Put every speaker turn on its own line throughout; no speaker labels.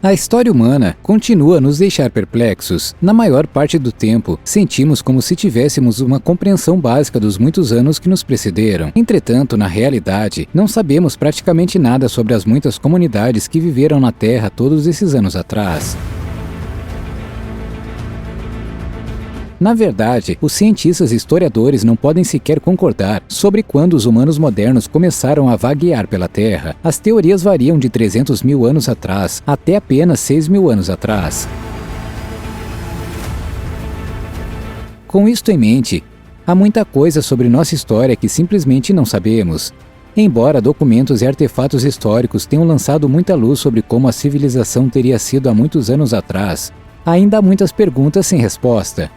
A história humana continua a nos deixar perplexos. Na maior parte do tempo, sentimos como se tivéssemos uma compreensão básica dos muitos anos que nos precederam. Entretanto, na realidade, não sabemos praticamente nada sobre as muitas comunidades que viveram na Terra todos esses anos atrás. Na verdade, os cientistas e historiadores não podem sequer concordar sobre quando os humanos modernos começaram a vaguear pela Terra. As teorias variam de 300 mil anos atrás até apenas 6 mil anos atrás. Com isto em mente, há muita coisa sobre nossa história que simplesmente não sabemos. Embora documentos e artefatos históricos tenham lançado muita luz sobre como a civilização teria sido há muitos anos atrás, ainda há muitas perguntas sem resposta.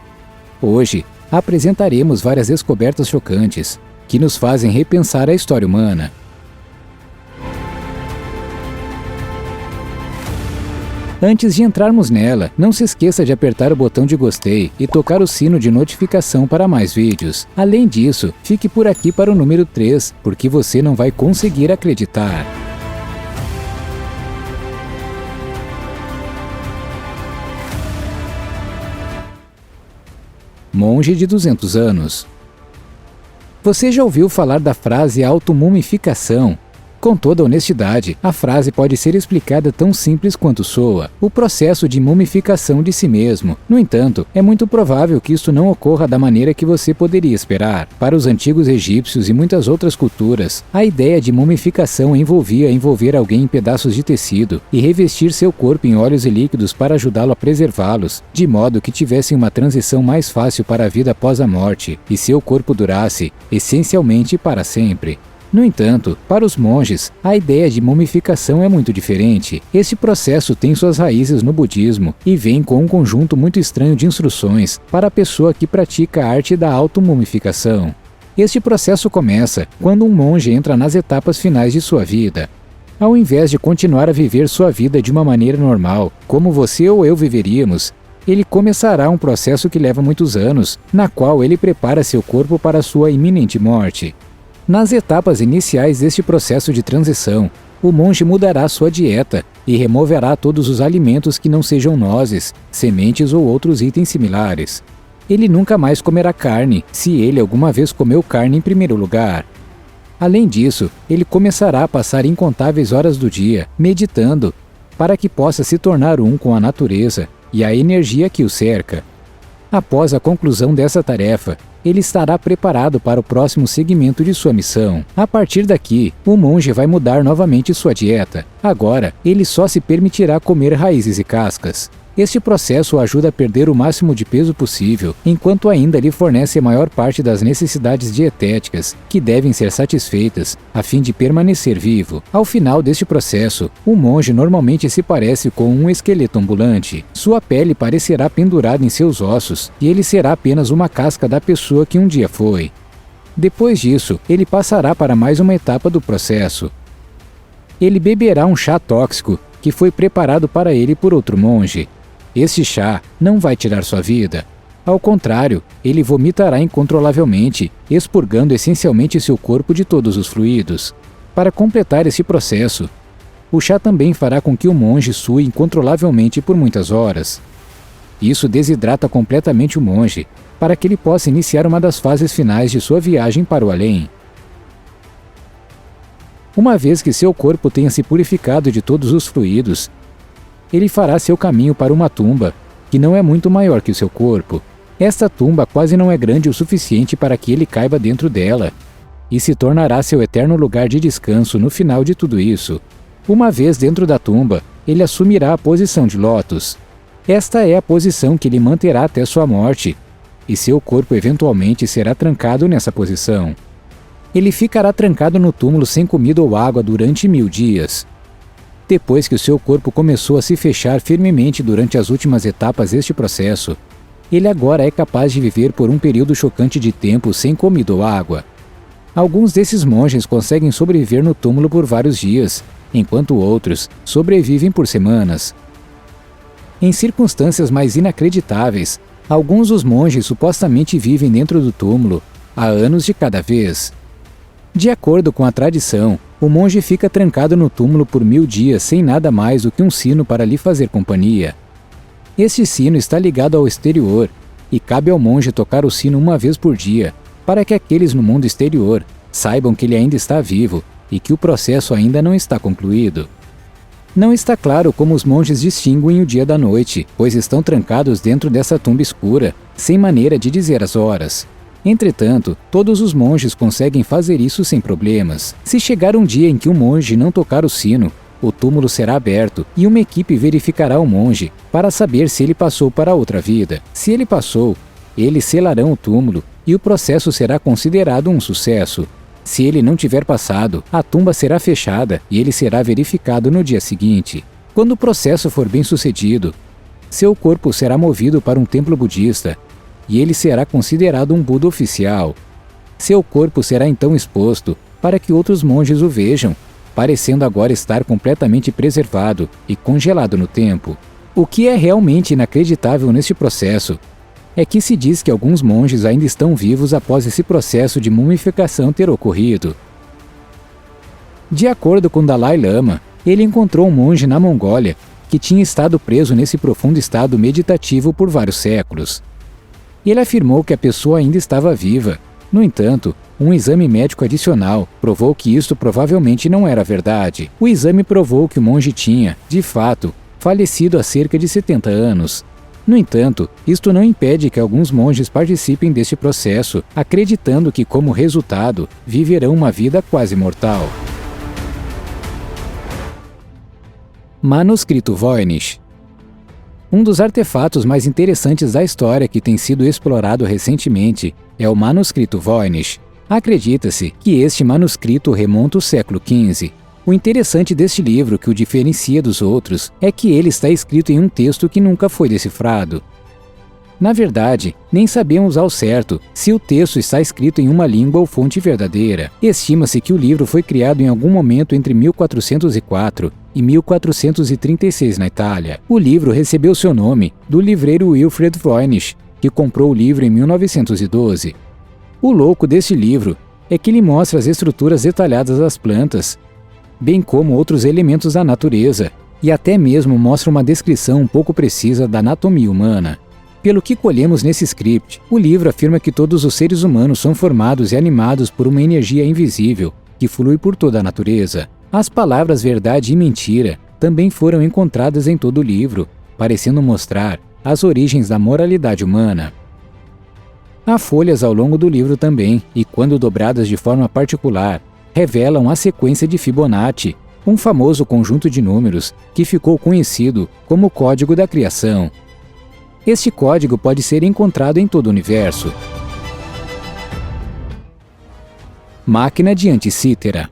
Hoje, apresentaremos várias descobertas chocantes que nos fazem repensar a história humana. Antes de entrarmos nela, não se esqueça de apertar o botão de gostei e tocar o sino de notificação para mais vídeos. Além disso, fique por aqui para o número 3, porque você não vai conseguir acreditar. Monge de 200 anos. Você já ouviu falar da frase automumificação? Com toda honestidade, a frase pode ser explicada tão simples quanto soa: o processo de mumificação de si mesmo. No entanto, é muito provável que isto não ocorra da maneira que você poderia esperar. Para os antigos egípcios e muitas outras culturas, a ideia de mumificação envolvia envolver alguém em pedaços de tecido e revestir seu corpo em óleos e líquidos para ajudá-lo a preservá-los, de modo que tivessem uma transição mais fácil para a vida após a morte e seu corpo durasse, essencialmente, para sempre. No entanto, para os monges, a ideia de mumificação é muito diferente. Este processo tem suas raízes no budismo e vem com um conjunto muito estranho de instruções para a pessoa que pratica a arte da automumificação. Este processo começa quando um monge entra nas etapas finais de sua vida. Ao invés de continuar a viver sua vida de uma maneira normal, como você ou eu viveríamos, ele começará um processo que leva muitos anos, na qual ele prepara seu corpo para sua iminente morte. Nas etapas iniciais deste processo de transição, o monge mudará sua dieta e removerá todos os alimentos que não sejam nozes, sementes ou outros itens similares. Ele nunca mais comerá carne, se ele alguma vez comeu carne em primeiro lugar. Além disso, ele começará a passar incontáveis horas do dia meditando, para que possa se tornar um com a natureza e a energia que o cerca. Após a conclusão dessa tarefa, ele estará preparado para o próximo segmento de sua missão. A partir daqui, o monge vai mudar novamente sua dieta. Agora, ele só se permitirá comer raízes e cascas. Este processo o ajuda a perder o máximo de peso possível, enquanto ainda lhe fornece a maior parte das necessidades dietéticas que devem ser satisfeitas a fim de permanecer vivo. Ao final deste processo, o monge normalmente se parece com um esqueleto ambulante. Sua pele parecerá pendurada em seus ossos e ele será apenas uma casca da pessoa que um dia foi. Depois disso, ele passará para mais uma etapa do processo. Ele beberá um chá tóxico que foi preparado para ele por outro monge. Este chá não vai tirar sua vida. Ao contrário, ele vomitará incontrolavelmente, expurgando essencialmente seu corpo de todos os fluidos. Para completar esse processo, o chá também fará com que o monge sue incontrolavelmente por muitas horas. Isso desidrata completamente o monge, para que ele possa iniciar uma das fases finais de sua viagem para o além. Uma vez que seu corpo tenha se purificado de todos os fluidos, ele fará seu caminho para uma tumba, que não é muito maior que o seu corpo. Esta tumba quase não é grande o suficiente para que ele caiba dentro dela, e se tornará seu eterno lugar de descanso no final de tudo isso. Uma vez dentro da tumba, ele assumirá a posição de lótus. Esta é a posição que ele manterá até sua morte, e seu corpo eventualmente será trancado nessa posição. Ele ficará trancado no túmulo sem comida ou água durante 1000 dias. Depois que o seu corpo começou a se fechar firmemente durante as últimas etapas deste processo, ele agora é capaz de viver por um período chocante de tempo sem comida ou água. Alguns desses monges conseguem sobreviver no túmulo por vários dias, enquanto outros sobrevivem por semanas. Em circunstâncias mais inacreditáveis, alguns dos monges supostamente vivem dentro do túmulo há anos de cada vez. De acordo com a tradição, O monge fica trancado no túmulo por 1000 dias sem nada mais do que um sino para lhe fazer companhia. Este sino está ligado ao exterior, e cabe ao monge tocar o sino uma vez por dia, para que aqueles no mundo exterior saibam que ele ainda está vivo e que o processo ainda não está concluído. Não está claro como os monges distinguem o dia da noite, pois estão trancados dentro dessa tumba escura, sem maneira de dizer as horas. Entretanto, todos os monges conseguem fazer isso sem problemas. Se chegar um dia em que o monge não tocar o sino, o túmulo será aberto e uma equipe verificará o monge para saber se ele passou para outra vida. Se ele passou, eles selarão o túmulo e o processo será considerado um sucesso. Se ele não tiver passado, a tumba será fechada e ele será verificado no dia seguinte. Quando o processo for bem sucedido, seu corpo será movido para um templo budista e ele será considerado um Buda oficial. Seu corpo será então exposto para que outros monges o vejam, parecendo agora estar completamente preservado e congelado no tempo. O que é realmente inacreditável neste processo é que se diz que alguns monges ainda estão vivos após esse processo de mumificação ter ocorrido. De acordo com Dalai Lama, ele encontrou um monge na Mongólia que tinha estado preso nesse profundo estado meditativo por vários séculos. Ele afirmou que a pessoa ainda estava viva. No entanto, um exame médico adicional provou que isto provavelmente não era verdade. O exame provou que o monge tinha, de fato, falecido há cerca de 70 anos. No entanto, isto não impede que alguns monges participem deste processo, acreditando que, como resultado, viverão uma vida quase mortal. Manuscrito Voynich. Um dos artefatos mais interessantes da história que tem sido explorado recentemente é o manuscrito Voynich. Acredita-se que este manuscrito remonta ao século XV. O interessante deste livro, que o diferencia dos outros, é que ele está escrito em um texto que nunca foi decifrado. Na verdade, nem sabemos ao certo se o texto está escrito em uma língua ou fonte verdadeira. Estima-se que o livro foi criado em algum momento entre 1404 e 1436 na Itália. O livro recebeu seu nome do livreiro Wilfred Voynich, que comprou o livro em 1912. O louco deste livro é que ele mostra as estruturas detalhadas das plantas, bem como outros elementos da natureza, e até mesmo mostra uma descrição um pouco precisa da anatomia humana. Pelo que colhemos nesse script, o livro afirma que todos os seres humanos são formados e animados por uma energia invisível que flui por toda a natureza. As palavras verdade e mentira também foram encontradas em todo o livro, parecendo mostrar as origens da moralidade humana. Há folhas ao longo do livro também, e quando dobradas de forma particular, revelam a sequência de Fibonacci, um famoso conjunto de números que ficou conhecido como o Código da Criação. Este código pode ser encontrado em todo o universo. Máquina de Anticítera.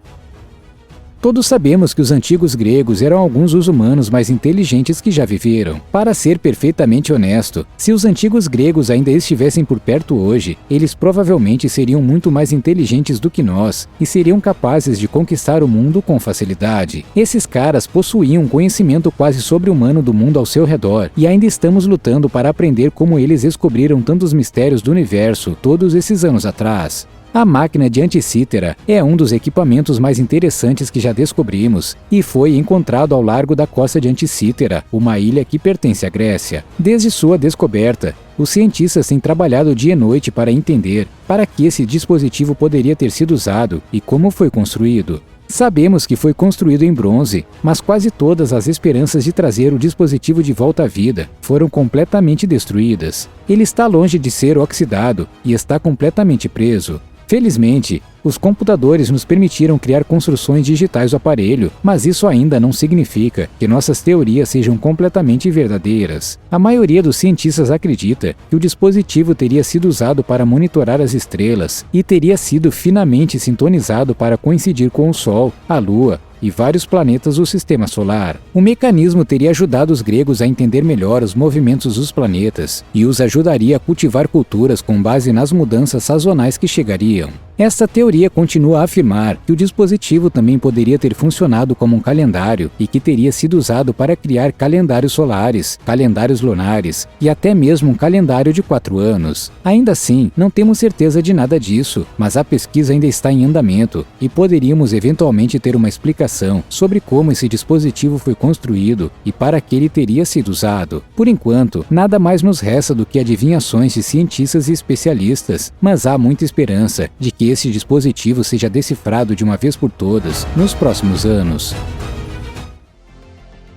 Todos sabemos que os antigos gregos eram alguns dos humanos mais inteligentes que já viveram. Para ser perfeitamente honesto, se os antigos gregos ainda estivessem por perto hoje, eles provavelmente seriam muito mais inteligentes do que nós e seriam capazes de conquistar o mundo com facilidade. Esses caras possuíam um conhecimento quase sobre-humano do mundo ao seu redor e ainda estamos lutando para aprender como eles descobriram tantos mistérios do universo todos esses anos atrás. A máquina de Anticítera é um dos equipamentos mais interessantes que já descobrimos e foi encontrado ao largo da costa de Anticítera, uma ilha que pertence à Grécia. Desde sua descoberta, os cientistas têm trabalhado dia e noite para entender para que esse dispositivo poderia ter sido usado e como foi construído. Sabemos que foi construído em bronze, mas quase todas as esperanças de trazer o dispositivo de volta à vida foram completamente destruídas. Ele está longe de ser oxidado e está completamente preso. Felizmente, os computadores nos permitiram criar construções digitais do aparelho, mas isso ainda não significa que nossas teorias sejam completamente verdadeiras. A maioria dos cientistas acredita que o dispositivo teria sido usado para monitorar as estrelas e teria sido finamente sintonizado para coincidir com o Sol, a Lua e vários planetas do Sistema Solar. O mecanismo teria ajudado os gregos a entender melhor os movimentos dos planetas e os ajudaria a cultivar culturas com base nas mudanças sazonais que chegariam. Esta teoria continua a afirmar que o dispositivo também poderia ter funcionado como um calendário e que teria sido usado para criar calendários solares, calendários lunares e até mesmo um calendário de 4 anos. Ainda assim, não temos certeza de nada disso, mas a pesquisa ainda está em andamento e poderíamos eventualmente ter uma explicação sobre como esse dispositivo foi construído e para que ele teria sido usado. Por enquanto, nada mais nos resta do que adivinhações de cientistas e especialistas, mas há muita esperança de que esse dispositivo seja decifrado de uma vez por todas nos próximos anos.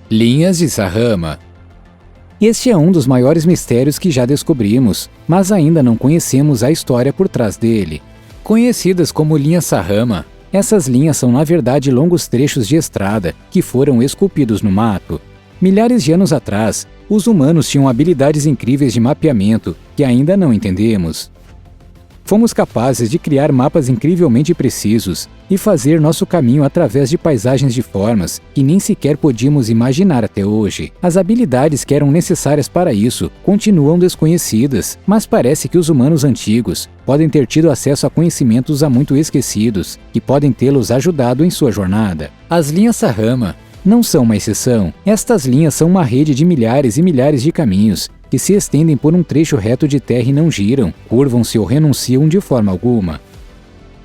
Linhas de Sahama. Este é um dos maiores mistérios que já descobrimos, mas ainda não conhecemos a história por trás dele. Conhecidas como linhas Sahama, essas linhas são na verdade longos trechos de estrada que foram esculpidos no mato. Milhares de anos atrás, os humanos tinham habilidades incríveis de mapeamento que ainda não entendemos. Fomos capazes de criar mapas incrivelmente precisos e fazer nosso caminho através de paisagens de formas que nem sequer podíamos imaginar até hoje. As habilidades que eram necessárias para isso continuam desconhecidas, mas parece que os humanos antigos podem ter tido acesso a conhecimentos há muito esquecidos que podem tê-los ajudado em sua jornada. As linhas Sahama não são uma exceção. Estas linhas são uma rede de milhares e milhares de caminhos que se estendem por um trecho reto de terra e não giram, curvam-se ou renunciam de forma alguma.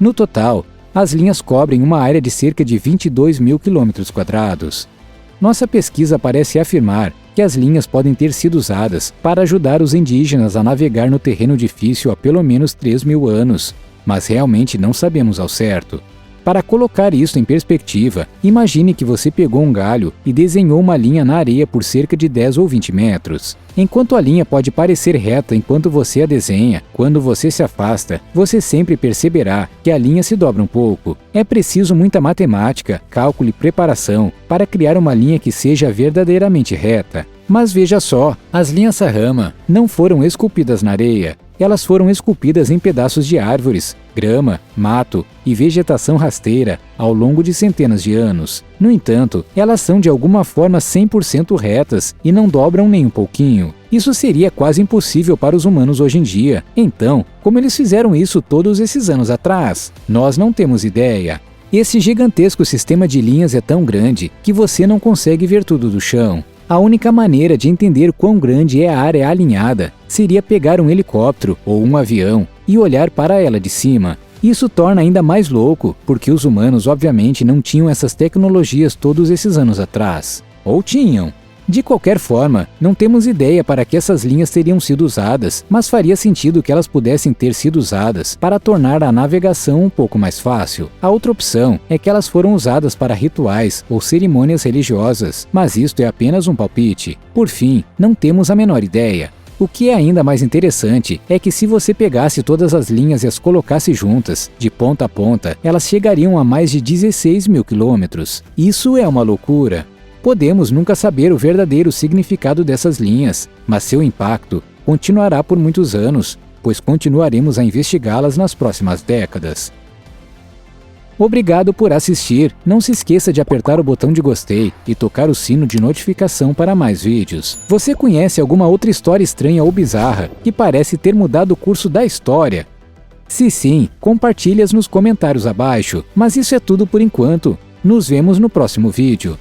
No total, as linhas cobrem uma área de cerca de 22 mil km². Nossa pesquisa parece afirmar que as linhas podem ter sido usadas para ajudar os indígenas a navegar no terreno difícil há pelo menos 3.000 anos, mas realmente não sabemos ao certo. Para colocar isso em perspectiva, imagine que você pegou um galho e desenhou uma linha na areia por cerca de 10 ou 20 metros. Enquanto a linha pode parecer reta enquanto você a desenha, quando você se afasta, você sempre perceberá que a linha se dobra um pouco. É preciso muita matemática, cálculo e preparação para criar uma linha que seja verdadeiramente reta. Mas veja só, as linhas Sahama não foram esculpidas na areia. Elas foram esculpidas em pedaços de árvores, grama, mato e vegetação rasteira ao longo de centenas de anos. No entanto, elas são de alguma forma 100% retas e não dobram nem um pouquinho. Isso seria quase impossível para os humanos hoje em dia. Então, como eles fizeram isso todos esses anos atrás? Nós não temos ideia. Esse gigantesco sistema de linhas é tão grande que você não consegue ver tudo do chão. A única maneira de entender quão grande é a área alinhada seria pegar um helicóptero ou um avião e olhar para ela de cima. Isso torna ainda mais louco, porque os humanos obviamente não tinham essas tecnologias todos esses anos atrás. Ou tinham? De qualquer forma, não temos ideia para que essas linhas teriam sido usadas, mas faria sentido que elas pudessem ter sido usadas para tornar a navegação um pouco mais fácil. A outra opção é que elas foram usadas para rituais ou cerimônias religiosas, mas isto é apenas um palpite. Por fim, não temos a menor ideia. O que é ainda mais interessante é que se você pegasse todas as linhas e as colocasse juntas, de ponta a ponta, elas chegariam a mais de 16 mil quilômetros. Isso é uma loucura. Podemos nunca saber o verdadeiro significado dessas linhas, mas seu impacto continuará por muitos anos, pois continuaremos a investigá-las nas próximas décadas. Obrigado por assistir, não se esqueça de apertar o botão de gostei e tocar o sino de notificação para mais vídeos. Você conhece alguma outra história estranha ou bizarra que parece ter mudado o curso da história? Se sim, compartilhe-as nos comentários abaixo, mas isso é tudo por enquanto. Nos vemos no próximo vídeo.